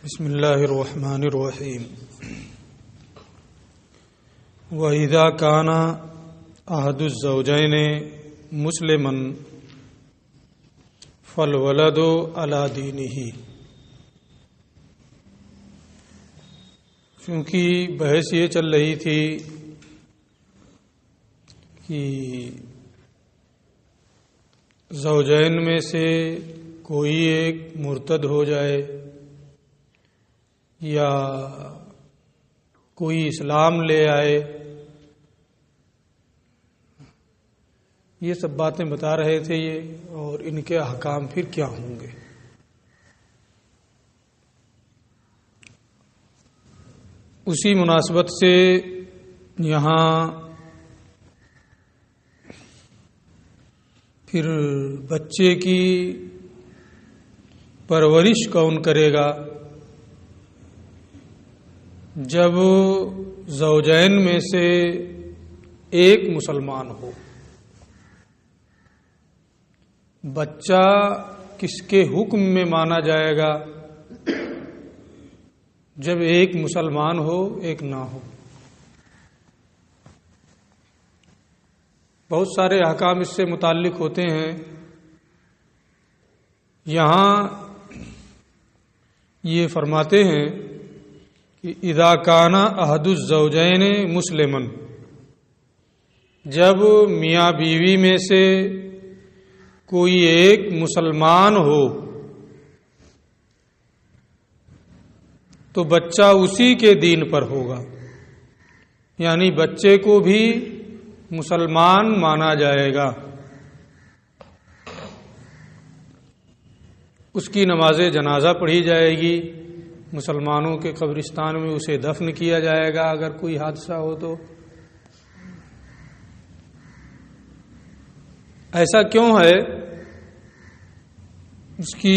بسم اللہ الرحمن الرحیم وَإِذَا كَانَ أَحَدُ الزَّوْجَيْنِ مُسْلِمًا فَالْوَلَدُ عَلَى دِينِهِ۔ کیونکہ بحث یہ چل رہی تھی کہ زوجین میں سے کوئی ایک مرتد ہو جائے یا کوئی اسلام لے آئے، یہ سب باتیں بتا رہے تھے یہ، اور ان کے احکام پھر کیا ہوں گے۔ اسی مناسبت سے یہاں پھر بچے کی پرورش کون کرے گا؟ جب زوجین میں سے ایک مسلمان ہو۔ بچہ کس کے حکم میں مانا جائے گا؟ جب ایک مسلمان ہو ایک نہ ہو۔ بہت سارے احکام اس سے متعلق ہوتے ہیں۔ یہاں یہ فرماتے ہیں کہ اذا کان احد الزوجین مسلمن، جب میاں بیوی میں سے کوئی ایک مسلمان ہو تو بچہ اسی کے دین پر ہوگا، یعنی بچے کو بھی مسلمان مانا جائے گا۔ اس کی نماز جنازہ پڑھی جائے گی، مسلمانوں کے قبرستان میں اسے دفن کیا جائے گا اگر کوئی حادثہ ہو تو۔ ایسا کیوں ہے؟ اس کی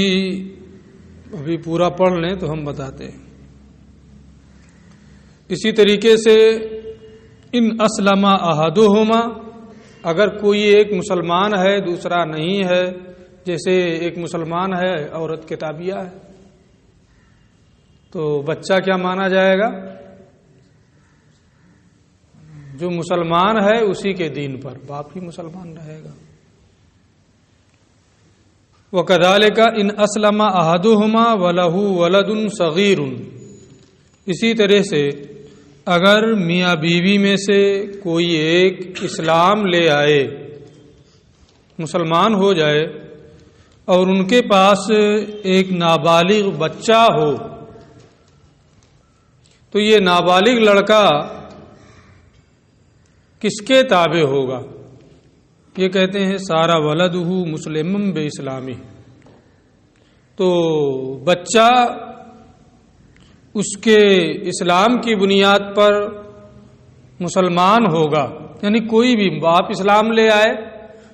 ابھی پورا پڑھ لیں تو ہم بتاتے ہیں۔ اسی طریقے سے ان اسلم احدہما، اگر کوئی ایک مسلمان ہے دوسرا نہیں ہے، جیسے ایک مسلمان ہے عورت کتابیہ ہے، تو بچہ کیا مانا جائے گا؟ جو مسلمان ہے اسی کے دین پر، باپ ہی مسلمان رہے گا۔ وَكَذَلِكَ إِنْ أَسْلَمَ أَحَدُهُمَا وَلَهُ وَلَدٌ صَغِيرٌ، اسی طرح سے اگر میاں بیوی میں سے کوئی ایک اسلام لے آئے، مسلمان ہو جائے، اور ان کے پاس ایک نابالغ بچہ ہو، تو یہ نابالغ لڑکا کس کے تابع ہوگا؟ یہ کہتے ہیں سارا ولدہ مسلم بے اسلامی، تو بچہ اس کے اسلام کی بنیاد پر مسلمان ہوگا، یعنی کوئی بھی باپ اسلام لے آئے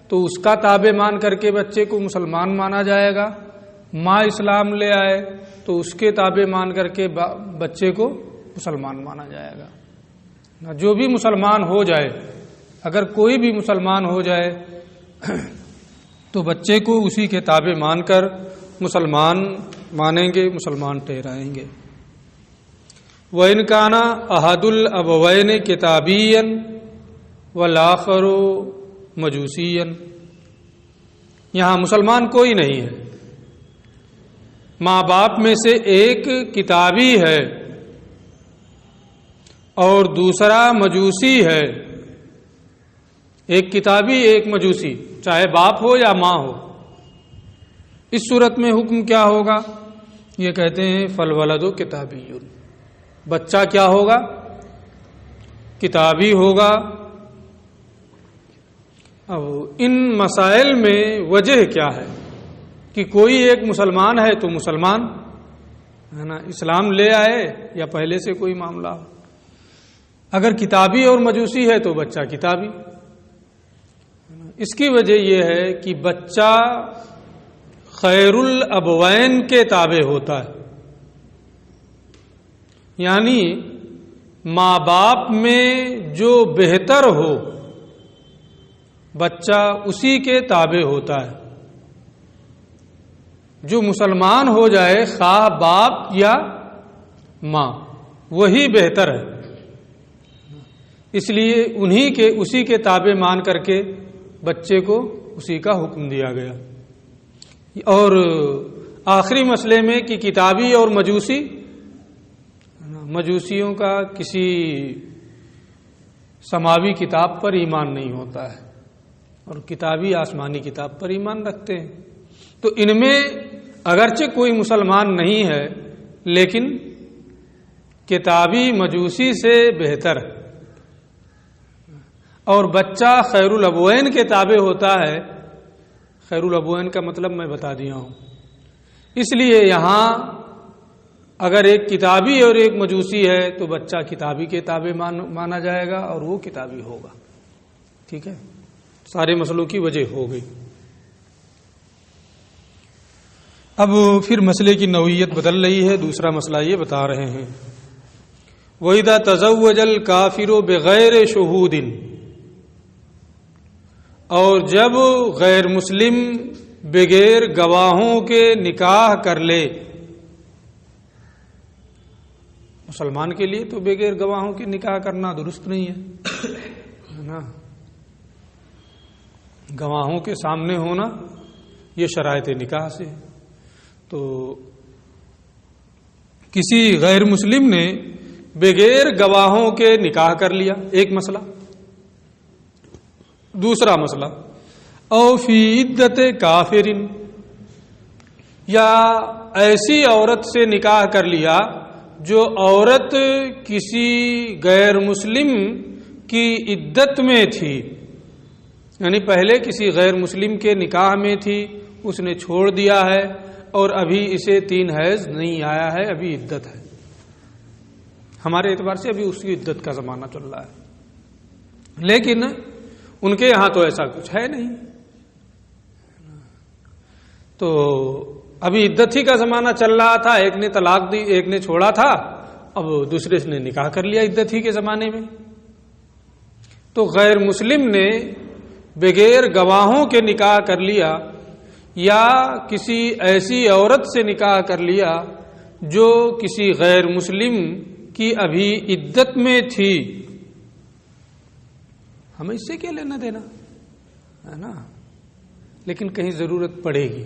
تو اس کا تابع مان کر کے بچے کو مسلمان مانا جائے گا، ماں اسلام لے آئے تو اس کے تابع مان کر کے بچے کو مسلمان مانا جائے گا۔ جو بھی مسلمان ہو جائے، اگر کوئی بھی مسلمان ہو جائے تو بچے کو اسی کے تابع مان کر مسلمان مانیں گے، مسلمان ٹھہرائیں گے۔ وَإِنْ كَانَ أَحَدُ الْأَبَوَيْنِ كِتَابِيًّا وَالْآخَرُ مَجُوسِيًّا، یہاں مسلمان کوئی نہیں ہے، ماں باپ میں سے ایک کتابی ہے اور دوسرا مجوسی ہے۔ ایک کتابی ایک مجوسی، چاہے باپ ہو یا ماں ہو، اس صورت میں حکم کیا ہوگا؟ یہ کہتے ہیں فَالْوَلَدُ کتابی، بچہ کیا ہوگا؟ کتابی ہوگا۔ اب ان مسائل میں وجہ کیا ہے کہ کوئی ایک مسلمان ہے تو مسلمان ہے نا، اسلام لے آئے یا پہلے سے کوئی معاملہ ہو۔ اگر کتابی اور مجوسی ہے تو بچہ کتابی۔ اس کی وجہ یہ ہے کہ بچہ خیر الابوین کے تابع ہوتا ہے، یعنی ماں باپ میں جو بہتر ہو بچہ اسی کے تابع ہوتا ہے۔ جو مسلمان ہو جائے، خواہ باپ یا ماں وہی بہتر ہے، اس لیے اسی کے تابع مان کر کے بچے کو اسی کا حکم دیا گیا۔ اور آخری مسئلے میں کہ کتابی اور مجوسیوں کا کسی سماوی کتاب پر ایمان نہیں ہوتا ہے اور کتابی آسمانی کتاب پر ایمان رکھتے ہیں، تو ان میں اگرچہ کوئی مسلمان نہیں ہے لیکن کتابی مجوسی سے بہتر ہے، اور بچہ خیر الابوین کے تابع ہوتا ہے۔ خیر الابوین کا مطلب میں بتا دیا ہوں، اس لیے یہاں اگر ایک کتابی اور ایک مجوسی ہے تو بچہ کتابی کے تابع مانا جائے گا اور وہ کتابی ہوگا۔ ٹھیک ہے، سارے مسئلوں کی وجہ ہو گئی۔ اب پھر مسئلے کی نوعیت بدل رہی ہے، دوسرا مسئلہ یہ بتا رہے ہیں، وَإِذَا تَزَوَّجَ الْكَافِرُ بِغَيْرِ شُهُودٍ، اور جب غیر مسلم بغیر گواہوں کے نکاح کر لے، مسلمان کے لیے تو بغیر گواہوں کے نکاح کرنا درست نہیں ہے نا، گواہوں کے سامنے ہونا یہ شرائط نکاح سے۔ تو کسی غیر مسلم نے بغیر گواہوں کے نکاح کر لیا، ایک مسئلہ۔ دوسرا مسئلہ، او فی عدت کافرن، یا ایسی عورت سے نکاح کر لیا جو عورت کسی غیر مسلم کی عدت میں تھی، یعنی پہلے کسی غیر مسلم کے نکاح میں تھی، اس نے چھوڑ دیا ہے اور ابھی اسے 3 حیض نہیں آیا ہے، ابھی عدت ہے، ہمارے اعتبار سے ابھی اس کی عدت کا زمانہ چل رہا ہے، لیکن ان کے یہاں تو ایسا کچھ ہے نہیں، تو ابھی عدت ہی کا زمانہ چل رہا تھا، ایک نے طلاق دی، ایک نے چھوڑا تھا، اب دوسرے نے نکاح کر لیا عدت ہی کے زمانے میں۔ تو غیر مسلم نے بغیر گواہوں کے نکاح کر لیا یا کسی ایسی عورت سے نکاح کر لیا جو کسی غیر مسلم کی ابھی عدت میں تھی، ہمیں اس سے کیا لینا دینا ہے نا، لیکن کہیں ضرورت پڑے گی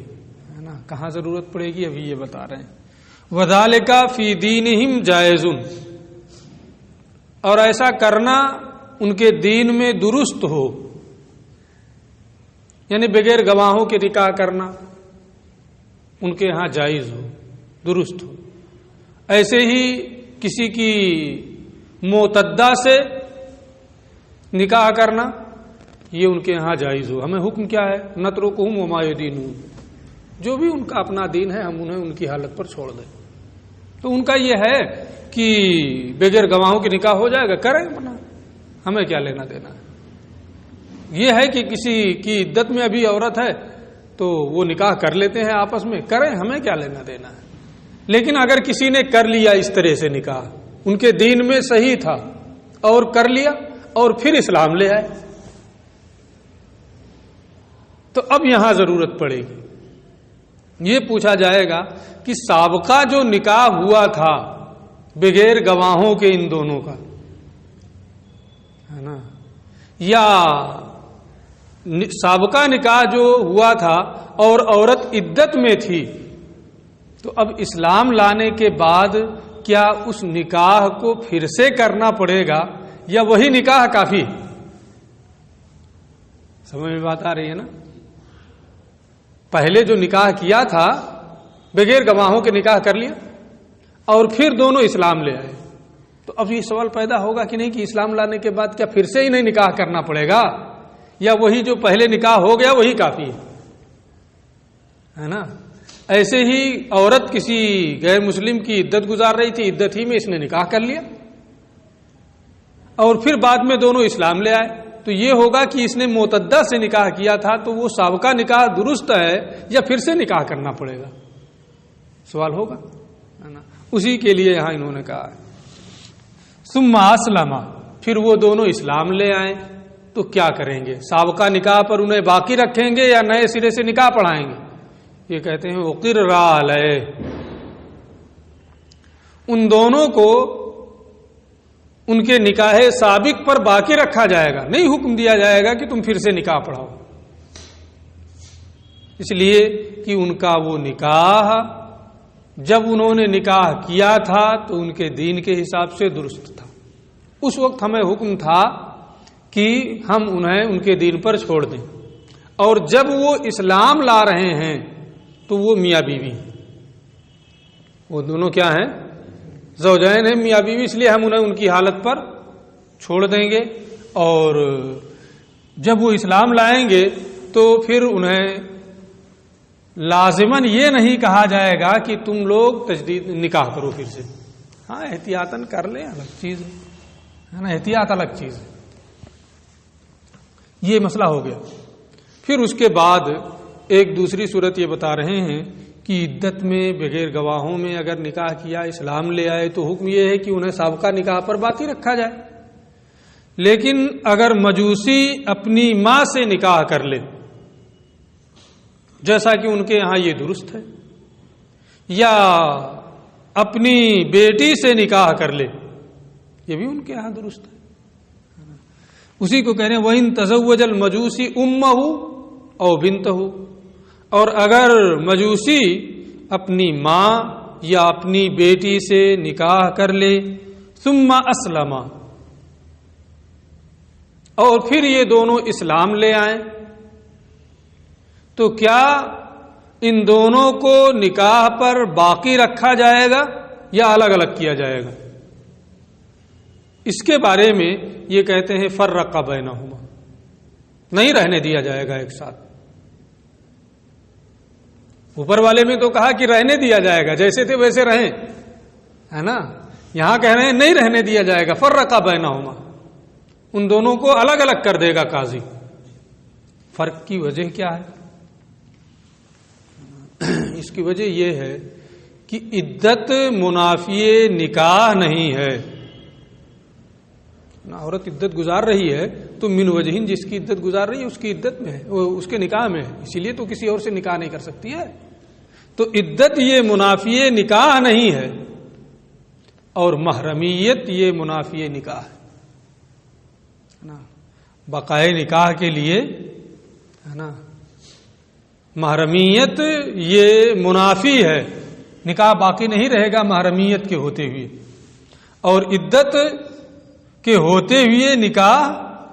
ہے نا، کہاں ضرورت پڑے گی ابھی یہ بتا رہے ہیں۔ وَذَلِكَ فِي دِينِهِمْ جَائِزٌ، اور ایسا کرنا ان کے دین میں درست ہو، یعنی بغیر گواہوں کے نکاح کرنا ان کے ہاں جائز ہو، درست ہو۔ ایسے ہی کسی کی معتدہ سے نکاح کرنا یہ ان کے ہاں جائز ہو۔ ہمیں حکم کیا ہے؟ نترکہم وما یدینون، جو بھی ان کا اپنا دین ہے ہم انہیں ان کی حالت پر چھوڑ دیں۔ تو ان کا یہ ہے کہ بغیر گواہوں کے نکاح ہو جائے گا، کریں بنا، ہمیں کیا لینا دینا ہے۔ یہ ہے کہ کسی کی عدت میں ابھی عورت ہے تو وہ نکاح کر لیتے ہیں آپس میں، کریں، ہمیں کیا لینا دینا ہے۔ لیکن اگر کسی نے کر لیا اس طرح سے نکاح، ان کے دین میں صحیح تھا اور کر لیا اور پھر اسلام لے آئے، تو اب یہاں ضرورت پڑے گی، یہ پوچھا جائے گا کہ سابقہ جو نکاح ہوا تھا بغیر گواہوں کے ان دونوں کا ہے نا، یا سابقہ نکاح جو ہوا تھا اور عورت عدت میں تھی، تو اب اسلام لانے کے بعد کیا اس نکاح کو پھر سے کرنا پڑے گا یا وہی نکاح کافی؟ سمجھ میں بات آ رہی ہے نا؟ پہلے جو نکاح کیا تھا بغیر گواہوں کے نکاح کر لیا اور پھر دونوں اسلام لے آئے، تو اب یہ سوال پیدا ہوگا کہ نہیں کہ اسلام لانے کے بعد کیا پھر سے ہی نہیں نکاح کرنا پڑے گا یا وہی جو پہلے نکاح ہو گیا وہی کافی ہے نا؟ ایسے ہی عورت کسی غیر مسلم کی عدت گزار رہی تھی، عدت ہی میں اس نے نکاح کر لیا اور پھر بعد میں دونوں اسلام لے آئے، تو یہ ہوگا کہ اس نے معتدہ سے نکاح کیا تھا تو وہ سابقہ نکاح درست ہے یا پھر سے نکاح کرنا پڑے گا، سوال ہوگا ہے نا؟ اسی کے لیے یہاں انہوں نے کہا ہے ثم اسلم، پھر وہ دونوں اسلام لے آئیں تو کیا کریں گے؟ سابقہ نکاح پر انہیں باقی رکھیں گے یا نئے سرے سے نکاح پڑھائیں گے؟ یہ کہتے ہیں اقر علیہ، ان دونوں کو ان کے نکاح سابق پر باقی رکھا جائے گا، نہیں حکم دیا جائے گا کہ تم پھر سے نکاح پڑھاؤ، اس لیے کہ ان کا وہ نکاح جب انہوں نے نکاح کیا تھا تو ان کے دین کے حساب سے درست تھا. اس وقت ہمیں حکم تھا کہ ہم انہیں ان کے دین پر چھوڑ دیں، اور جب وہ اسلام لا رہے ہیں تو وہ میاں بیوی ہیں، وہ دونوں کیا ہیں؟ زوجین ہیں، میاں بیوی، اس لیے ہم انہیں ان کی حالت پر چھوڑ دیں گے. اور جب وہ اسلام لائیں گے تو پھر انہیں لازماً یہ نہیں کہا جائے گا کہ تم لوگ تجدید نکاح کرو پھر سے. ہاں احتیاطاً کر لیں، الگ چیز ہے نا، احتیاط الگ چیز ہے. یہ مسئلہ ہو گیا. پھر اس کے بعد ایک دوسری صورت یہ بتا رہے ہیں کہ عدت میں بغیر گواہوں میں اگر نکاح کیا، اسلام لے آئے، تو حکم یہ ہے کہ انہیں سابقہ نکاح پر باقی رکھا جائے. لیکن اگر مجوسی اپنی ماں سے نکاح کر لے، جیسا کہ ان کے یہاں یہ درست ہے، یا اپنی بیٹی سے نکاح کر لے، یہ بھی ان کے یہاں درست ہے. اسی کو کہہ رہے ہیں وَإِن تَزَوَّجَ الْمَجُوسِ أُمَّهُ أَوْ بِنْتَهُ، اور اگر مجوسی اپنی ماں یا اپنی بیٹی سے نکاح کر لے، ثم اسلم، اور پھر یہ دونوں اسلام لے آئیں، تو کیا ان دونوں کو نکاح پر باقی رکھا جائے گا یا الگ الگ کیا جائے گا؟ اس کے بارے میں یہ کہتے ہیں فرق بینہما، نہیں رہنے دیا جائے گا ایک ساتھ. اوپر والے میں تو کہا کہ رہنے دیا جائے گا، جیسے تھے ویسے رہیں، ہے نا. یہاں کہہ رہے ہیں نہیں رہنے دیا جائے گا. فرق بینہما، ان دونوں کو الگ الگ کر دے گا قاضی. فرق کی وجہ کیا ہے؟ اس کی وجہ یہ ہے کہ عدت منافی نکاح نہیں ہے. عورت عدت گزار رہی ہے تو من وجہن، جس کی عدت گزار رہی ہے اس کی عدت میں ہے، اس کے نکاح میں ہے، اسی لیے تو کسی اور سے نکاح نہیں کر سکتی ہے. تو عدت یہ منافی نکاح نہیں ہے، اور محرمیت یہ منافی نکاح ہے نا. بقائے نکاح کے لیے ہے نا، محرمیت یہ منافی ہے، نکاح باقی نہیں رہے گا محرمیت کے ہوتے ہوئے، اور عدت کے ہوتے ہوئے نکاح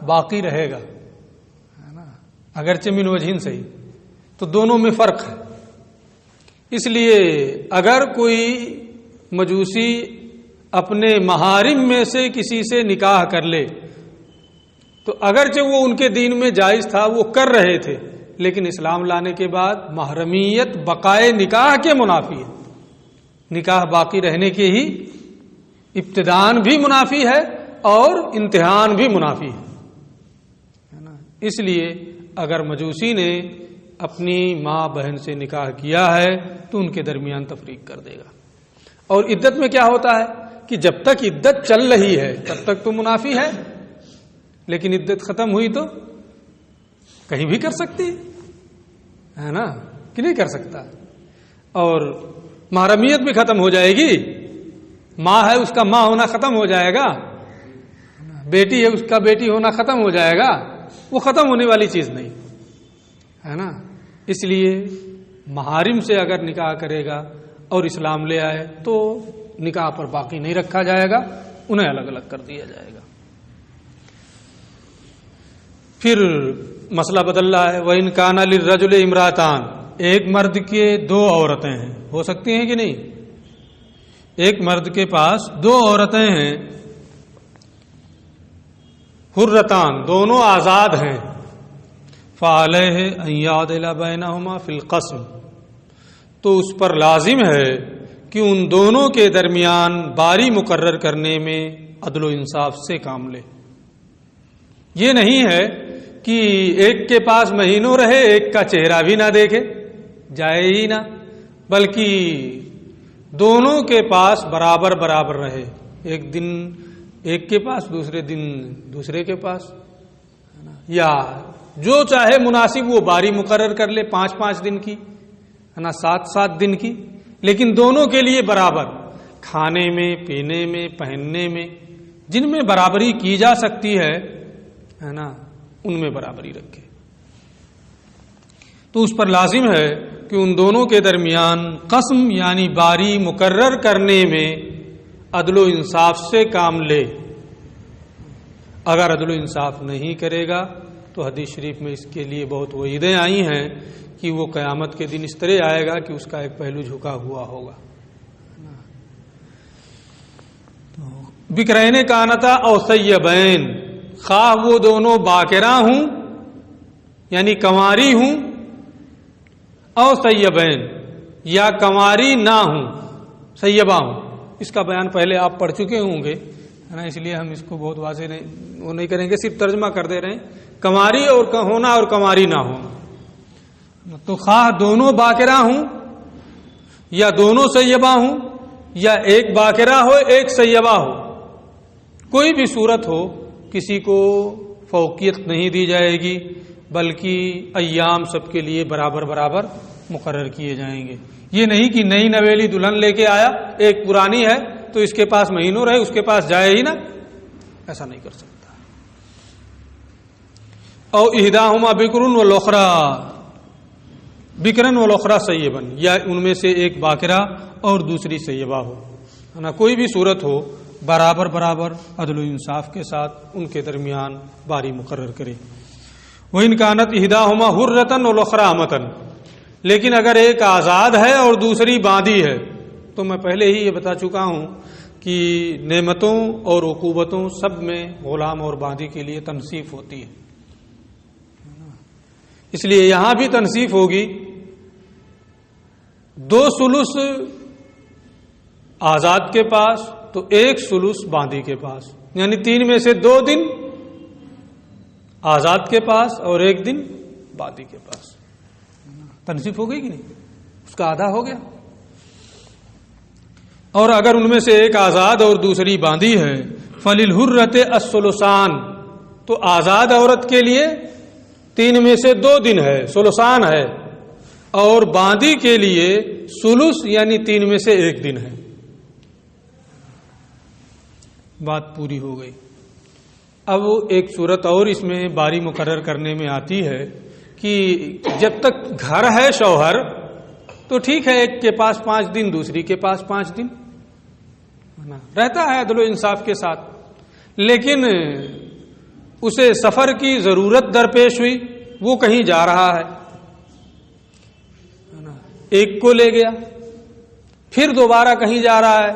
باقی رہے گا، ہے نا، اگرچہ من وجہن صحیح. تو دونوں میں فرق ہے. اس لیے اگر کوئی مجوسی اپنے محارم میں سے کسی سے نکاح کر لے تو اگرچہ وہ ان کے دین میں جائز تھا، وہ کر رہے تھے، لیکن اسلام لانے کے بعد محرمیت بقائے نکاح کے منافی ہے. نکاح باقی رہنے کے ہی ابتدان بھی منافی ہے اور امتحان بھی منافی ہے نا. اس لیے اگر مجوسی نے اپنی ماں بہن سے نکاح کیا ہے تو ان کے درمیان تفریق کر دے گا. اور عدت میں کیا ہوتا ہے کہ جب تک عدت چل رہی ہے تب تک تو منافی ہے، لیکن عدت ختم ہوئی تو کہیں بھی کر سکتی ہے نا، کہ نہیں کر سکتا. اور محرمیت بھی ختم ہو جائے گی. ماں ہے اس کا ماں ہونا ختم ہو جائے گا، بیٹی ہے اس کا بیٹی ہونا ختم ہو جائے گا. وہ ختم ہونے والی چیز نہیں ہے نا. اس لیے محارم سے اگر نکاح کرے گا اور اسلام لے آئے تو نکاح پر باقی نہیں رکھا جائے گا، انہیں الگ الگ کر دیا جائے گا. پھر مسئلہ بدل رہا ہے. وَإِنْ كَانَ لِلرَّجُلِ امْرَأَتَانِ، ایک مرد کے دو عورتیں ہیں، ہو سکتی ہیں کہ نہیں؟ ایک مرد کے پاس دو عورتیں ہیں، حرتان، دونوں آزاد ہیں. فَعَلَيْهِ أَنْ يَعْدِلَ بَيْنَهُمَا فِي الْقَسْمِ، تو اس پر لازم ہے کہ ان دونوں کے درمیان باری مقرر کرنے میں عدل و انصاف سے کام لے. یہ نہیں ہے کہ ایک کے پاس مہینوں رہے ایک کا چہرہ بھی نہ دیکھے، جائے ہی نہ، بلکہ دونوں کے پاس برابر برابر رہے. ایک دن ایک کے پاس، دوسرے دن دوسرے کے پاس، یا جو چاہے مناسب وہ باری مقرر کر لے، 5 دن کی ہے نا، 7 دن کی، لیکن دونوں کے لیے برابر. کھانے میں، پینے میں، پہننے میں، جن میں برابری کی جا سکتی ہے نا، ان میں برابری رکھے. تو اس پر لازم ہے کہ ان دونوں کے درمیان قسم یعنی باری مقرر کرنے میں عدل و انصاف سے کام لے. اگر عدل و انصاف نہیں کرے گا تو حدیث شریف میں اس کے لیے بہت وعیدیں آئی ہیں کہ وہ قیامت کے دن اس طرح آئے گا کہ اس کا ایک پہلو جھکا ہوا ہوگا. بکرین کانتا او سیبین، خواہ وہ دونوں باکرہ ہوں یعنی کنواری ہوں، او سیبین یا کنواری نہ ہوں، سیبہ ہوں. اس کا بیان پہلے آپ پڑھ چکے ہوں گے نا، اس لیے ہم اس کو بہت واضح نہیں کریں گے، صرف ترجمہ کر دے رہے ہیں. کنواری اور ہونا اور کنواری نہ ہونا. تو خواہ دونوں باکرہ ہوں یا دونوں سیبہ ہوں یا ایک باکرہ ہو ایک سیبہ ہو، کوئی بھی صورت ہو کسی کو فوقیت نہیں دی جائے گی، بلکہ ایام سب کے لیے برابر برابر مقرر کیے جائیں گے. یہ نہیں کہ نئی نویلی دلہن لے کے آیا، ایک پرانی ہے تو اس کے پاس مہینوں رہے اس کے پاس جائے ہی نا، ایسا نہیں کر سکتا. او احداہما بکرن والاخری بکرن والاخری سیبن، یا ان میں سے ایک باکرہ اور دوسری سیبہ ہو نا. کوئی بھی صورت ہو برابر برابر عدل و انصاف کے ساتھ ان کے درمیان باری مقرر کرے. وَإِنْ كَانَتْ إِحْدَاهُمَا حُرَّةً وَالْأُخْرَىٰ أَمَةً، لیکن اگر ایک آزاد ہے اور دوسری باندھی ہے، تو میں پہلے ہی یہ بتا چکا ہوں کہ نعمتوں اور عقوبتوں سب میں غلام اور باندھی کے لیے تنصیف ہوتی ہے. اس لیے یہاں بھی تنصیف ہوگی. 2 ثلث آزاد کے پاس تو 1 ثلث باندھی کے پاس، یعنی 3 میں سے 2 دن آزاد کے پاس اور 1 دن باندھی کے پاس. تنصیف ہو گئی کہ نہیں؟ اس کا آدھا ہو گیا. اور اگر ان میں سے ایک آزاد اور دوسری باندھی ہے، فَلِلْحُرَّةِ الثُّلُثَانِ، تو آزاد عورت کے لیے 3 میں سے 2 دن ہے، ثلثان ہے، اور باندھی کے لیے ثلث یعنی 3 میں سے 1 دن ہے. بات پوری ہو گئی. اب ایک صورت اور اس میں باری مقرر کرنے میں آتی ہے کہ جب تک گھر ہے شوہر تو ٹھیک ہے، ایک کے پاس 5 دن دوسری کے پاس 5 دن رہتا ہے عدل و انصاف کے ساتھ. لیکن اسے سفر کی ضرورت درپیش ہوئی، وہ کہیں جا رہا ہے، ایک کو لے گیا، پھر دوبارہ کہیں جا رہا ہے،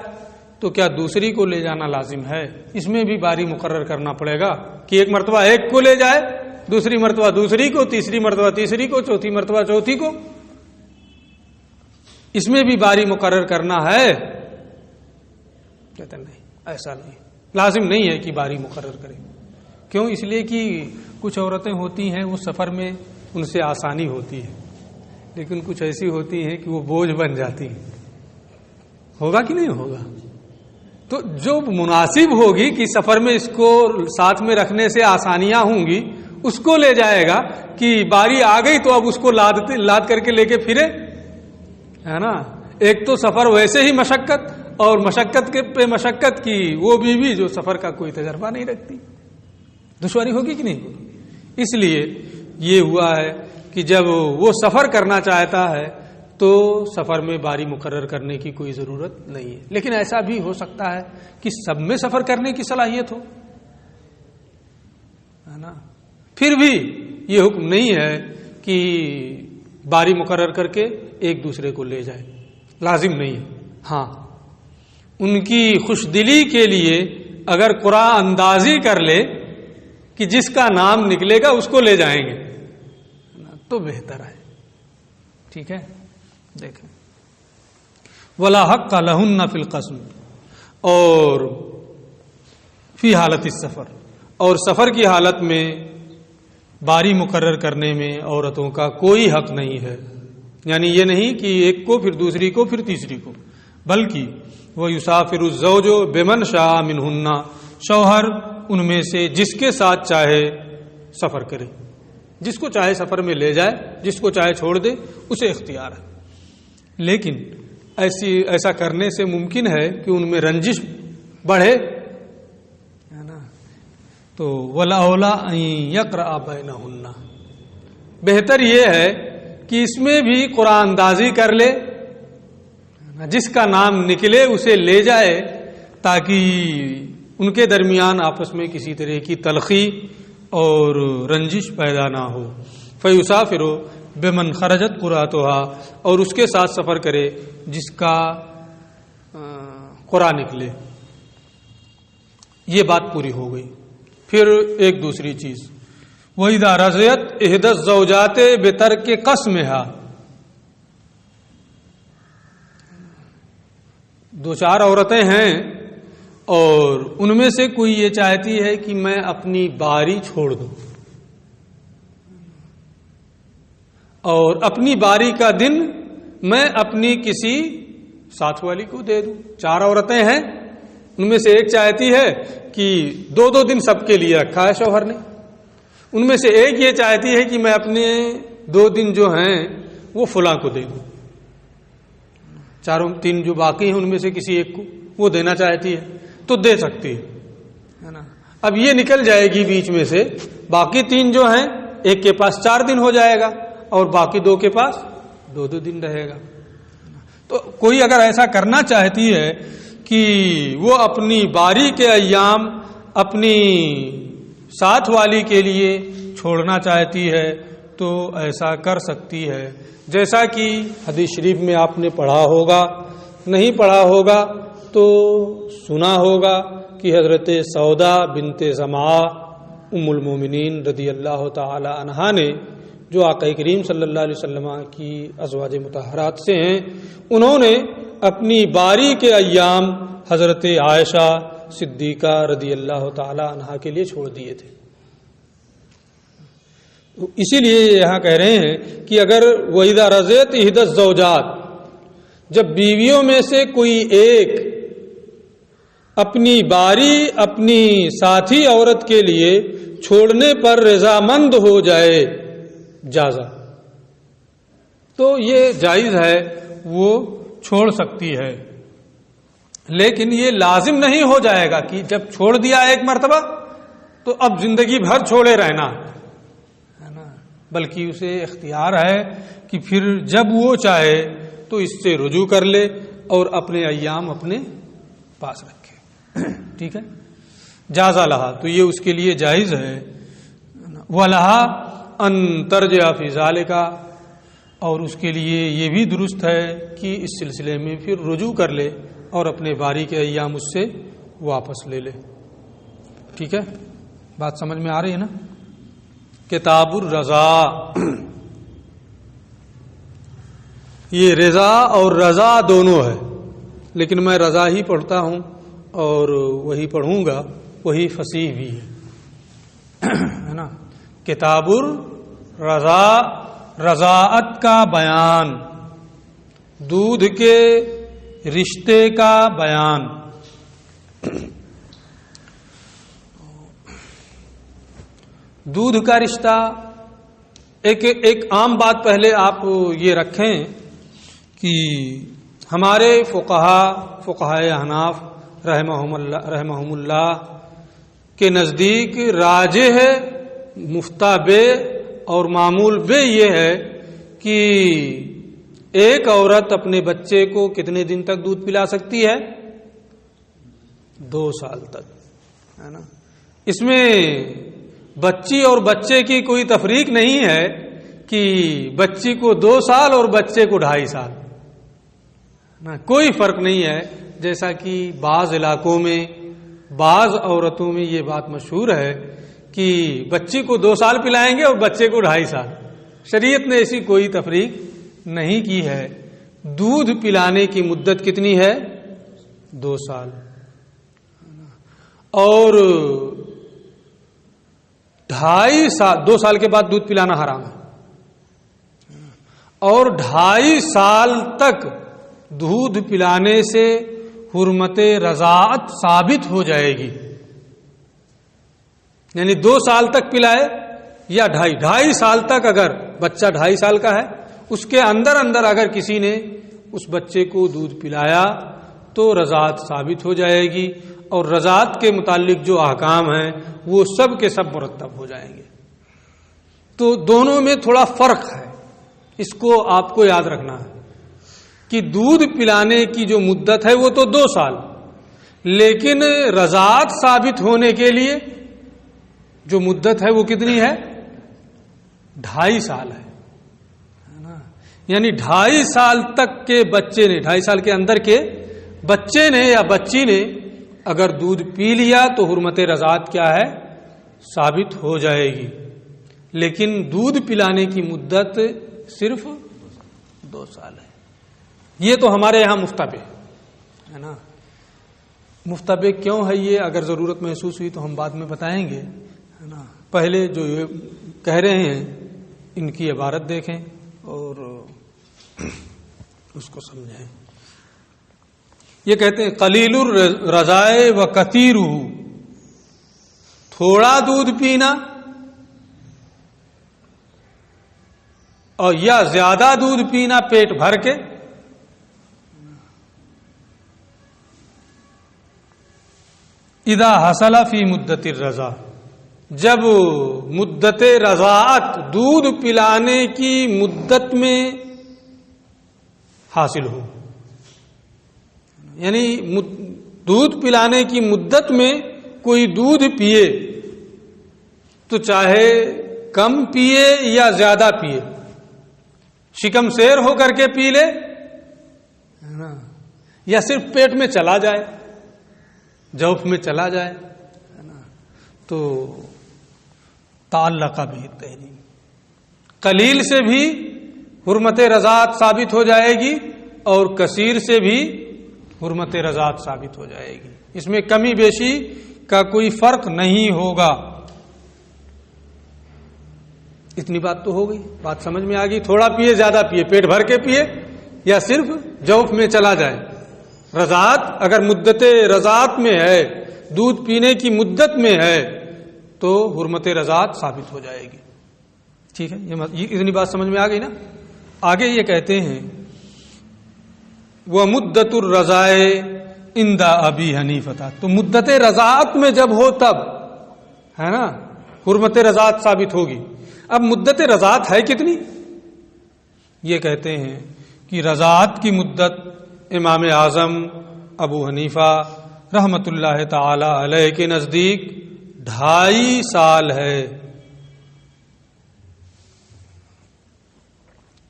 تو کیا دوسری کو لے جانا لازم ہے؟ اس میں بھی باری مقرر کرنا پڑے گا کہ ایک مرتبہ ایک کو لے جائے، دوسری مرتبہ دوسری کو، تیسری مرتبہ تیسری کو، چوتھی مرتبہ چوتھی کو. اس میں بھی باری مقرر کرنا ہے؟ کہتے نہیں، ایسا نہیں، لازم نہیں ہے کہ باری مقرر کرے. کیوں؟ اس لیے کہ کچھ عورتیں ہوتی ہیں وہ سفر میں ان سے آسانی ہوتی ہے، لیکن کچھ ایسی ہوتی ہیں کہ وہ بوجھ بن جاتی ہیں. ہوگا کہ نہیں ہوگا؟ تو جو مناسب ہوگی کہ سفر میں اس کو ساتھ میں رکھنے سے آسانیاں ہوں گی اس کو لے جائے گا، کہ باری آ گئی تو اب اس کو لاد کر کے لے کے پھرے، ہے نا. ایک تو سفر ویسے ہی مشقت، اور مشقت کے پہ مشقت کی وہ بیوی جو سفر کا کوئی تجربہ نہیں رکھتی، دشواری ہوگی کہ نہیں ہوگی. اس لیے یہ ہوا ہے کہ جب وہ سفر کرنا چاہتا ہے تو سفر میں باری مقرر کرنے کی کوئی ضرورت نہیں ہے. لیکن ایسا بھی ہو سکتا ہے کہ سب میں سفر کرنے کی صلاحیت ہو، ہے نا. پھر بھی یہ حکم نہیں ہے کہ باری مقرر کر کے ایک دوسرے کو لے جائے، لازم نہیں ہے. ہاں، ان کی خوش دلی کے لیے اگر قرآن اندازی کر لے کہ جس کا نام نکلے گا اس کو لے جائیں گے تو بہتر ہے. ٹھیک ہے، دیکھیں. ولا حق لہن فی القسم، اور فی حالت السفر، اور سفر کی حالت میں باری مقرر کرنے میں عورتوں کا کوئی حق نہیں ہے. یعنی یہ نہیں کہ ایک کو پھر دوسری کو پھر تیسری کو، بلکہ وہ یسافر الزوج بمن شاء منہن، شوہر ان میں سے جس کے ساتھ چاہے سفر کرے، جس کو چاہے سفر میں لے جائے، جس کو چاہے چھوڑ دے، اسے اختیار ہے. لیکن ایسا کرنے سے ممکن ہے کہ ان میں رنجش بڑھے، ہے نا. تو وَلَأَوْلَىٰ أَن يَقْرَأَ بَيْنَهُنَّ، بہتر یہ ہے کہ اس میں بھی قرآن اندازی کر لے، جس کا نام نکلے اسے لے جائے، تاکہ ان کے درمیان آپس میں کسی طرح کی تلخی اور رنجش پیدا نہ ہو. فَيُسَافِرُ بِمَنْ خَرَجَتْ قُرَّاتُهَا، اور اس کے ساتھ سفر کرے جس کا قرآن نکلے. یہ بات پوری ہو گئی. پھر ایک دوسری چیز، وَإِذَا رَضِيَتْ إِحْدَى الزَّوْجَاتِ بِتَرْكِ قَسْمِهَا، دو چار عورتیں ہیں اور ان میں سے کوئی یہ چاہتی ہے کہ میں اپنی باری چھوڑ دوں اور اپنی باری کا دن میں اپنی کسی ساتھ والی کو دے دوں. چار عورتیں ہیں، ان میں سے ایک چاہتی ہے کہ دو دن سب کے لیے رکھا ہے شوہر نے، ان میں سے ایک یہ چاہتی ہے کہ میں اپنے 2 دن جو ہیں وہ فلاں کو دے دوں. چاروں 3 جو باقی ہیں ان میں سے کسی ایک کو وہ دینا چاہتی ہے تو دے سکتی ہے نا. اب یہ نکل جائے گی بیچ میں سے، باقی 3 جو ہیں ایک کے پاس 4 دن ہو جائے گا اور باقی 2 کے پاس 2 دن رہے گا. تو کوئی اگر ایسا کرنا چاہتی ہے کہ وہ اپنی باری کے ایام اپنی ساتھ والی کے لیے چھوڑنا چاہتی ہے تو ایسا کر سکتی ہے. جیسا کہ حدیث شریف میں آپ نے پڑھا ہوگا، نہیں پڑھا ہوگا تو سنا ہوگا کہ حضرت سودا بنت زمعہ ام المومنین رضی اللہ تعالی عنہا نے، جو آقا کریم صلی اللہ علیہ وسلم کی ازواج مطہرات سے ہیں، انہوں نے اپنی باری کے ایام حضرت عائشہ صدیقہ رضی اللہ تعالی عنہا کے لیے چھوڑ دیے تھے. اسی لیے یہاں کہہ رہے ہیں کہ اگر وَإِذَا رَضِيَتْ إِحْدَى الزَّوْجَاتِ، جب بیویوں میں سے کوئی ایک اپنی باری اپنی ساتھی عورت کے لیے چھوڑنے پر رضامند ہو جائے، جازا، تو یہ جائز ہے، وہ چھوڑ سکتی ہے. لیکن یہ لازم نہیں ہو جائے گا کہ جب چھوڑ دیا ایک مرتبہ تو اب زندگی بھر چھوڑے رہنا ہے نا، بلکہ اسے اختیار ہے کہ پھر جب وہ چاہے تو اس سے رجوع کر لے اور اپنے ایام اپنے پاس رکھے. ٹھیک ہے، جازا لہا، تو یہ اس کے لیے جائز ہے. وَلَهَا أَن تَرْجِعَ فِي ذَلِكَ، اور اس کے لیے یہ بھی درست ہے کہ اس سلسلے میں پھر رجوع کر لے اور اپنے باری کے ایام اس سے واپس لے لے. ٹھیک ہے، بات سمجھ میں آ رہی ہے نا. کتاب الرضا، یہ رضا اور رضا دونوں ہے، لیکن میں رضا ہی پڑھتا ہوں اور وہی پڑھوں گا، وہی فصیح بھی ہے نا. کتاب الرضا، رضاعت کا بیان، دودھ کے رشتے کا بیان. دودھ کا رشتہ، ایک عام بات پہلے آپ یہ رکھیں کہ ہمارے فقہائے احناف رحمہم اللہ کے نزدیک راجح ہے، مفتابے اور معمول بے یہ ہے کہ ایک عورت اپنے بچے کو کتنے دن تک دودھ پلا سکتی ہے؟ 2 سال تک، ہے نا. اس میں بچی اور بچے کی کوئی تفریق نہیں ہے کہ بچی کو 2 سال اور بچے کو 2.5 سال، کوئی فرق نہیں ہے. جیسا کہ بعض علاقوں میں بعض عورتوں میں یہ بات مشہور ہے کہ بچی کو 2 سال پلائیں گے اور بچے کو 2.5 سال. شریعت نے ایسی کوئی تفریق نہیں کی ہے. دودھ پلانے کی مدت کتنی ہے؟ 2 سال. اور 2.5 سال، 2 سال کے بعد دودھ پلانا حرام ہے. اور 2.5 سال تک دودھ پلانے سے حرمت رضاعت ثابت ہو جائے گی. یعنی 2 سال تک پلائے یا 2.5 سال تک، اگر بچہ 2.5 سال کا ہے اس کے اندر اگر کسی نے اس بچے کو دودھ پلایا تو رضاعت ثابت ہو جائے گی، اور رضاعت کے متعلق جو احکام ہیں وہ سب کے سب مرتب ہو جائیں گے۔ تو دونوں میں تھوڑا فرق ہے، اس کو آپ کو یاد رکھنا ہے کہ دودھ پلانے کی جو مدت ہے وہ تو 2 سال، لیکن رضاعت ثابت ہونے کے لیے جو مدت ہے وہ کتنی ہے؟ 2.5 سال ہے نا؟ یعنی 2.5 سال تک کے بچے نے، 2.5 سال کے اندر کے بچے نے یا بچی نے اگر دودھ پی لیا تو حرمت رضاعت کیا ہے؟ ثابت ہو جائے گی، لیکن دودھ پلانے کی مدت صرف 2 سال ہے۔ یہ تو ہمارے یہاں مفتبے ہے نا۔ مفتبے کیوں ہے یہ؟ اگر ضرورت محسوس ہوئی تو ہم بعد میں بتائیں گے ہے نا۔ پہلے جو یہ کہہ رہے ہیں ان کی عبارت دیکھیں اور اس کو سمجھیں۔ یہ کہتے ہیں قلیل الرضاء و کثیرہ، تھوڑا دودھ پینا اور یا زیادہ دودھ پینا پیٹ بھر کے، اذا حصل فی مدت الرضاء، جب مدت رضاعت دودھ پلانے کی مدت میں حاصل ہو، یعنی دودھ پلانے کی مدت میں کوئی دودھ پیے تو چاہے کم پیے یا زیادہ پیے، شکم سیر ہو کر کے پی لے یا صرف پیٹ میں چلا جائے، جوف میں چلا جائے تو تعلق بھی تحریم، قلیل سے بھی حرمت رضاعت ثابت ہو جائے گی اور کثیر سے بھی حرمت رضاعت ثابت ہو جائے گی، اس میں کمی بیشی کا کوئی فرق نہیں ہوگا۔ اتنی بات تو ہو گئی، بات سمجھ میں آ گئی۔ تھوڑا پیے زیادہ پیے، پیٹ بھر کے پیے یا صرف جوف میں چلا جائے، رضاعت اگر مدت رضاعت میں ہے، دودھ پینے کی مدت میں ہے تو حرمت رضاعت ثابت ہو جائے گی۔ ٹھیک ہے، یہ اتنی بات سمجھ میں آ گئی نا۔ آگے یہ کہتے ہیں وہ مدت الرضاء عند ابی حنیفہ، تو مدت رضاعت میں جب ہو تب ہے نا حرمت رضاعت ثابت ہوگی۔ اب مدت رضاعت ہے کتنی؟ یہ کہتے ہیں کہ رضاعت کی مدت امام اعظم ابو حنیفہ رحمت اللہ تعالی علیہ کے نزدیک 2.5 سال ہے۔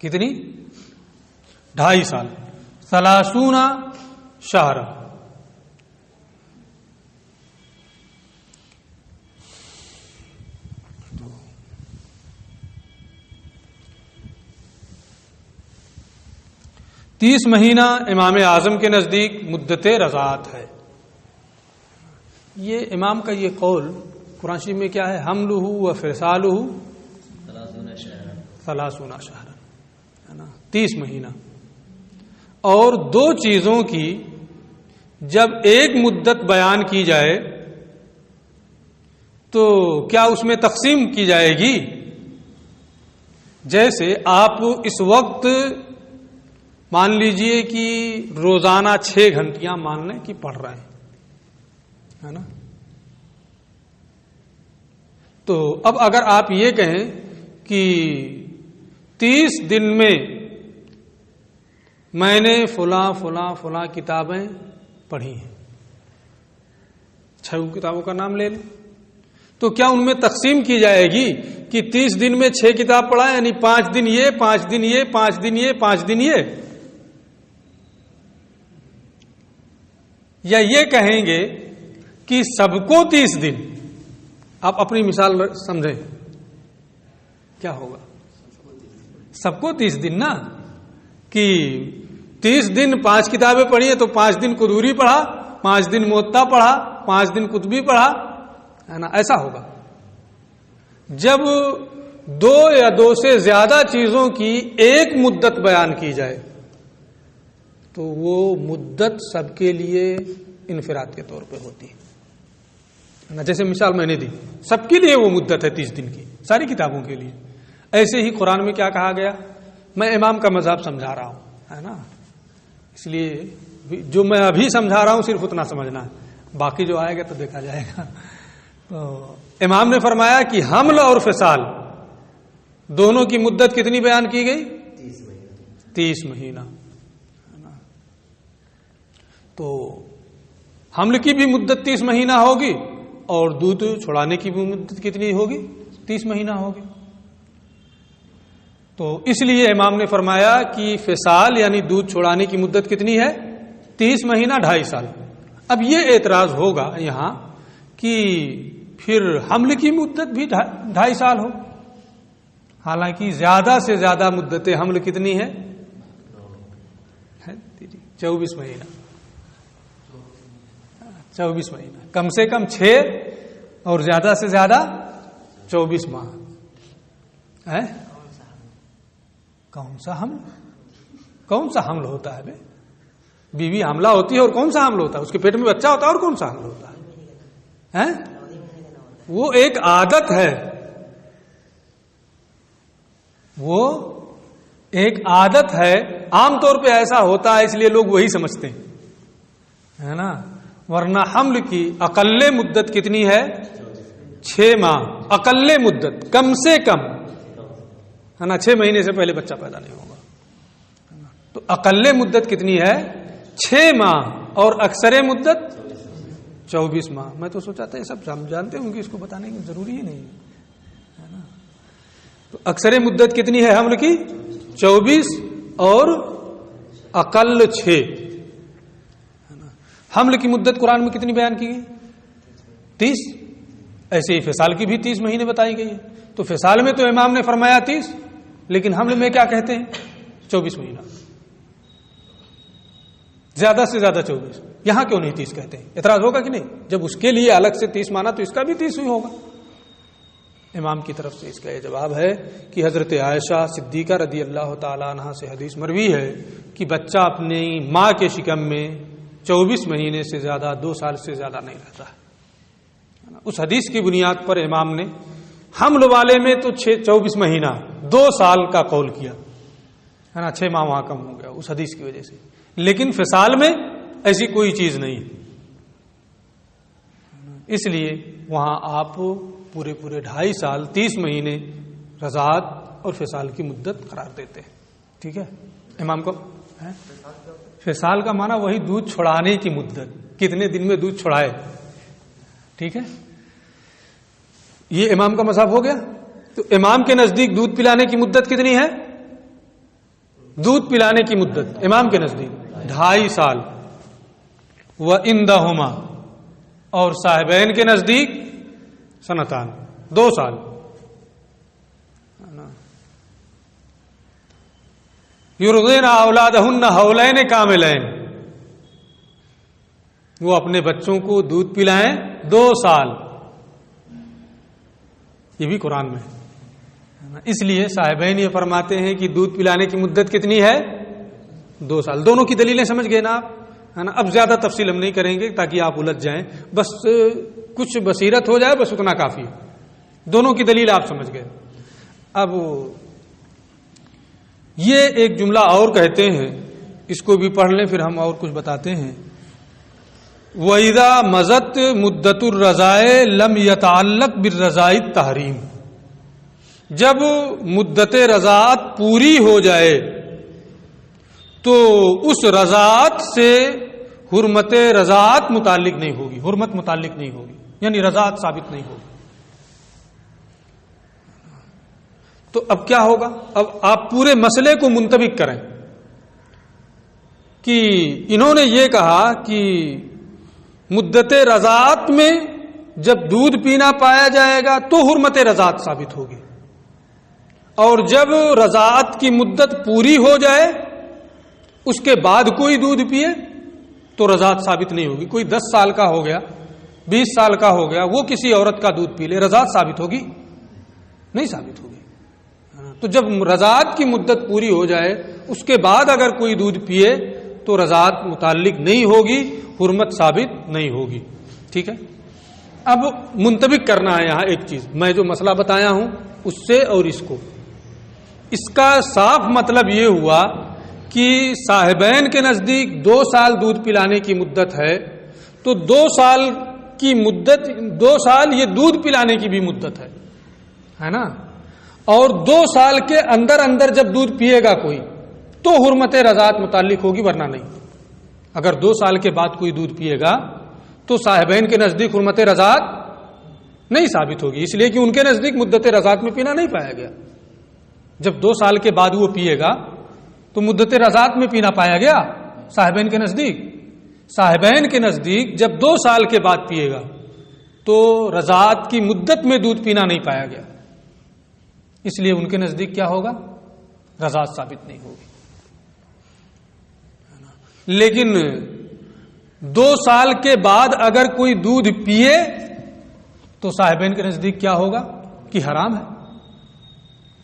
کتنی؟ 2.5 سال، 30 شہر۔ تیس مہینہ امام اعظم کے نزدیک مدت رضاعت ہے۔ یہ امام کا یہ قول قرآن شریف میں کیا ہے؟ حملہ و فصالہ 30 شہر، ہے نا، 30 مہینہ۔ اور 2 چیزوں کی جب ایک مدت بیان کی جائے تو کیا اس میں تقسیم کی جائے گی؟ جیسے آپ اس وقت مان لیجئے کہ روزانہ 6 گھنٹیاں مان لیں کہ پڑھ رہے ہیں، ہے نا، تو اب اگر آپ یہ کہیں کہ 30 دن میں نے فلاں کتابیں پڑھی ہیں، 6 کتابوں کا نام لے لیں، تو کیا ان میں تقسیم کی جائے گی کہ 30 دن میں 6 کتاب پڑھا، یعنی 5 دن یہ، 5 دن یہ، 5 دن یہ، 5 دن یہ؟ یا یہ کہیں گے کہ سب کو 30 دن؟ آپ اپنی مثال سمجھیں کیا ہوگا؟ سب کو 30 دن نا، کہ 30 دن 5 کتابیں پڑھی ہیں تو 5 دن قدوری پڑھا، 5 دن موطا پڑھا، 5 دن قطبی پڑھا، ہے نا، ایسا ہوگا۔ جب 2 یا 2 سے زیادہ چیزوں کی ایک مدت بیان کی جائے تو وہ مدت سب کے لیے انفراد کے طور پہ ہوتی ہے، جیسے مثال میں نے دی، سب کے لیے وہ مدت ہے 30 دن کی، ساری کتابوں کے لیے۔ ایسے ہی قرآن میں کیا کہا گیا؟ میں امام کا مذہب سمجھا رہا ہوں، ہے نا، اس لیے جو میں ابھی سمجھا رہا ہوں صرف اتنا سمجھنا ہے، باقی جو آئے گا تو دیکھا جائے گا۔ تو امام نے فرمایا کہ حمل اور فصال دونوں کی مدت کتنی بیان کی گئی؟ 30 مہینہ۔ تو حمل کی بھی مدت 30 مہینہ ہوگی اور دودھ چھڑانے کی بھی مدت کتنی ہوگی؟ 30 مہینہ ہوگی۔ تو اس لیے امام نے فرمایا کہ فصال یعنی دودھ چھڑانے کی مدت کتنی ہے؟ 30 مہینہ 2.5 سال۔ اب یہ اعتراض ہوگا یہاں کہ پھر حمل کی مدت بھی 2.5 سال ہو، حالانکہ زیادہ سے زیادہ مدت حمل کتنی ہے؟ 24 مہینہ۔ 24 مہینہ، کم سے کم 6 اور زیادہ سے زیادہ 24 ماہ ہے۔ کون سا حمل ہوتا ہے؟ بیوی حاملہ ہوتی ہے اور کون سا حمل ہوتا ہے؟ اس کے پیٹ میں بچہ ہوتا ہے اور کون سا حمل ہوتا ہے؟ وہ ایک عادت ہے، وہ ایک عادت ہے، عام طور پہ ایسا ہوتا ہے اس لیے لوگ وہی سمجھتے ہیں، ہے نا؟ ورنہ حمل کی اقل مدت کتنی ہے؟ 6 ماہ اقل مدت، کم سے کم، ہے نا؟ 6 مہینے سے پہلے بچہ پیدا نہیں ہوگا۔ تو اقل مدت کتنی ہے؟ 6 ماہ، اور اکثر مدت 24 ماہ۔ میں تو سوچا تھا یہ سب جانتے ہوں گے، اس کو بتانے کی ضروری ہی نہیں ہے نا؟ تو اکثر مدت کتنی ہے حمل کی؟ 24 اور اقل 6۔ حمل کی مدت قرآن میں کتنی بیان کی گئی؟ 30۔ ایسے ہی فصال کی بھی 30 مہینے بتائی گئی ہے۔ تو فصال میں تو امام نے فرمایا 30، لیکن حمل میں کیا کہتے ہیں؟ 24 مہینہ، زیادہ سے زیادہ 24۔ یہاں کیوں نہیں 30 کہتے ہیں؟ اعتراض ہوگا کہ نہیں؟ جب اس کے لیے الگ سے 30 مانا تو اس کا بھی 30 ہی ہوگا۔ امام کی طرف سے اس کا یہ جواب ہے کہ حضرت عائشہ صدیقہ رضی اللہ تعالی عنہا سے حدیث مروی ہے کہ بچہ اپنی ماں کے شکم میں 24 مہینے سے زیادہ 2 سال سے زیادہ نہیں رہتا ہے۔ اس حدیث کی بنیاد پر امام نے حمل والے میں تو 24 مہینہ 2 سال کا قول کیا، ہے نا؟ 6 ماہ وہاں کم ہو گیا اس حدیث کی وجہ سے، لیکن فصال میں ایسی کوئی چیز نہیں ہے، اس لیے وہاں آپ پورے 2.5 سال 30 مہینے رضاعت اور فصال کی مدت قرار دیتے ہیں۔ ٹھیک ہے؟ امام کو فصال کا معنی وہی دودھ چھڑانے کی مدت، کتنے دن میں دودھ چھڑائے۔ ٹھیک ہے؟ یہ امام کا مذہب ہو گیا۔ تو امام کے نزدیک دودھ پلانے کی مدت کتنی ہے؟ دودھ پلانے کی مدت امام کے نزدیک 2.5 سال، وعندہما، اور صاحبین کے نزدیک سنتان، 2 سال۔ یرضعن اولادہن حولین کاملین، وہ اپنے بچوں کو دودھ پلائیں 2 سال۔ یہ بھی قرآن میں ہے، اس لیے صاحبین یہ فرماتے ہیں کہ دودھ پلانے کی مدت کتنی ہے؟ 2 سال۔ دونوں کی دلیلیں سمجھ گئے نا آپ، ہے نا؟ اب زیادہ تفصیل ہم نہیں کریں گے تاکہ آپ الجھ جائیں، بس کچھ بصیرت ہو جائے، بس اتنا کافی ہے۔ دونوں کی دلیل آپ سمجھ گئے۔ اب یہ ایک جملہ اور کہتے ہیں، اس کو بھی پڑھ لیں پھر ہم اور کچھ بتاتے ہیں۔ وَإِذَا مَضَتْ مُدَّتُ الرَّضَاعِ لَمْ يَتَعَلَّقْ بِالرَّضَاعِ التَّحْرِيمُ، جب مدت رضاعت پوری ہو جائے تو اس رضاعت سے حرمت رضاعت متعلق نہیں ہوگی، حرمت متعلق نہیں ہوگی، یعنی رضاعت ثابت نہیں ہوگی۔ تو اب کیا ہوگا؟ اب آپ پورے مسئلے کو منطبق کریں کہ انہوں نے یہ کہا کہ مدت رضاعت میں جب دودھ پینا پایا جائے گا تو حرمت رضاعت ثابت ہوگی، اور جب رضاعت کی مدت پوری ہو جائے اس کے بعد کوئی دودھ پیے تو رضاعت ثابت نہیں ہوگی۔ کوئی 10 سال کا ہو گیا، 20 سال کا ہو گیا، وہ کسی عورت کا دودھ پی لے، رضاعت ثابت ہوگی؟ نہیں ثابت ہوگی۔ تو جب رضاعت کی مدت پوری ہو جائے اس کے بعد اگر کوئی دودھ پیے تو رضاعت متعلق نہیں ہوگی، حرمت ثابت نہیں ہوگی۔ ٹھیک ہے؟ اب منطبق کرنا ہے یہاں ایک چیز، میں جو مسئلہ بتایا ہوں اس سے اور اس کو، اس کا صاف مطلب یہ ہوا کہ صاحبین کے نزدیک 2 سال دودھ پلانے کی مدت ہے، تو 2 سال کی مدت، 2 سال یہ دودھ پلانے کی بھی مدت ہے نا، اور 2 سال کے اندر اندر جب دودھ پیے گا کوئی تو حرمت رضاعت متعلق ہوگی، ورنہ نہیں۔ اگر 2 سال کے بعد کوئی دودھ پیے گا تو صاحبین کے نزدیک حرمت رضاعت نہیں ثابت ہوگی، اس لیے کہ ان کے نزدیک مدت رضاعت میں پینا نہیں پایا گیا۔ جب 2 سال کے بعد وہ پیے گا تو مدت رضاعت میں پینا پایا گیا صاحبین کے نزدیک۔ صاحبین کے نزدیک جب 2 سال کے بعد پیے گا تو رضاعت کی مدت میں دودھ پینا نہیں پایا گیا، اس لیے ان کے نزدیک کیا ہوگا؟ رضاعت ثابت نہیں ہوگی۔ لیکن 2 سال کے بعد اگر کوئی دودھ پیے تو صاحبین کے نزدیک کیا ہوگا؟ کہ حرام ہے،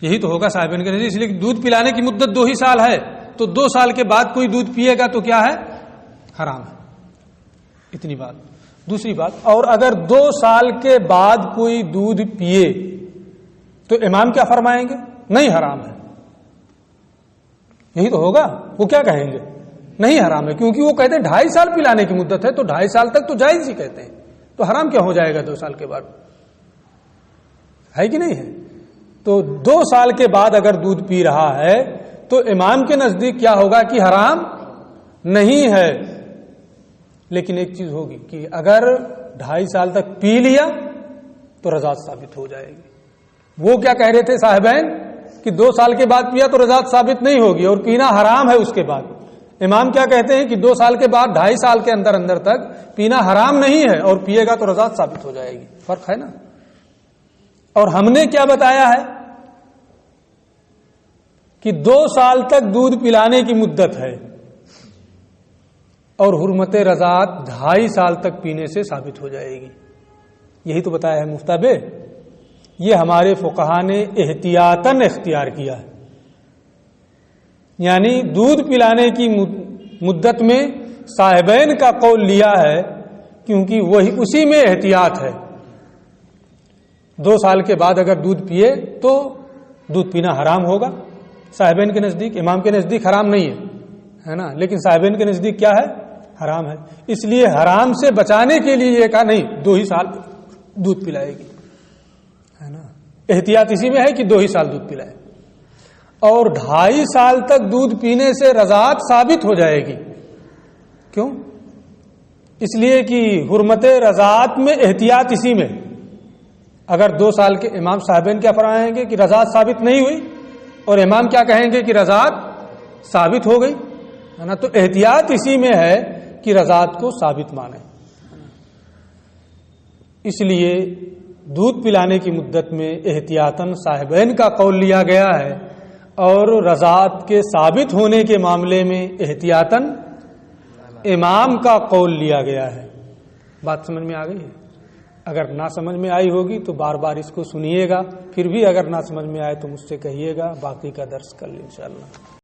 یہی تو ہوگا صاحبین کے نزدیک، اس لیے کہ دودھ پلانے کی مدت 2 ہی سال ہے، تو 2 سال کے بعد کوئی دودھ پیے گا تو کیا ہے؟ حرام ہے۔ اتنی بات۔ دوسری بات، اور اگر 2 سال کے بعد کوئی دودھ پیے تو امام کیا فرمائیں گے؟ نہیں حرام ہے، یہی تو ہوگا۔ وہ کیا کہیں گے؟ نہیں حرام ہے، کیونکہ وہ کہتے ہیں 2.5 سال پلانے کی مدت ہے، تو 2.5 سال تک تو جائز ہی کہتے ہیں، تو حرام کیا ہو جائے گا 2 سال کے بعد؟ ہے کہ نہیں ہے؟ تو 2 سال کے بعد اگر دودھ پی رہا ہے تو امام کے نزدیک کیا ہوگا؟ کہ حرام نہیں ہے۔ لیکن ایک چیز ہوگی کہ اگر 2.5 سال تک پی لیا تو رضاعت ثابت ہو جائے گی۔ وہ کیا کہہ رہے تھے صاحبین کہ 2 سال کے بعد پیا تو رضاعت ثابت نہیں ہوگی اور پینا حرام ہے اس کے بعد۔ امام کیا کہتے ہیں کہ 2 سال کے بعد 2.5 سال کے اندر اندر تک پینا حرام نہیں ہے اور پیے گا تو رضاعت ثابت ہو جائے گی۔ فرق ہے نا۔ اور ہم نے کیا بتایا ہے کہ 2 سال تک دودھ پلانے کی مدت ہے اور حرمت رضاعت 2.5 سال تک پینے سے ثابت ہو جائے گی، یہی تو بتایا ہے مفتابے۔ یہ ہمارے فقہا نے احتیاطاً اختیار کیا ہے، یعنی دودھ پلانے کی مدت میں صاحبین کا قول لیا ہے کیونکہ وہی اسی میں احتیاط ہے۔ 2 سال کے بعد اگر دودھ پیے تو دودھ پینا حرام ہوگا صاحبین کے نزدیک، امام کے نزدیک حرام نہیں ہے نا، لیکن صاحبین کے نزدیک کیا ہے؟ حرام ہے۔ اس لیے حرام سے بچانے کے لیے یہ کہا نہیں 2 ہی سال دودھ پلائے گی، ہے نا۔ احتیاط اسی میں ہے کہ 2 ہی سال دودھ پلائے، اور 2.5 سال تک دودھ پینے سے رضاعت ثابت ہو جائے گی۔ کیوں؟ اس لیے کہ حرمت رضاعت میں احتیاط اسی میں۔ اگر 2 سال کے امام صاحبین کیا فرمائیں گے کہ رضاعت ثابت نہیں ہوئی اور امام کیا کہیں گے کہ رضاعت ثابت ہو گئی، ہے نا، تو احتیاط اسی میں ہے کہ رضاعت کو ثابت مانیں۔ اس لیے دودھ پلانے کی مدت میں احتیاطاً صاحبین کا قول لیا گیا ہے اور رضاعت کے ثابت ہونے کے معاملے میں احتیاطاً امام کا قول لیا گیا ہے۔ بات سمجھ میں آ گئی ہے؟ اگر نہ سمجھ میں آئی ہوگی تو بار بار اس کو سنیے گا، پھر بھی اگر نہ سمجھ میں آئے تو مجھ سے کہیے گا، باقی کا درس کل انشاءاللہ۔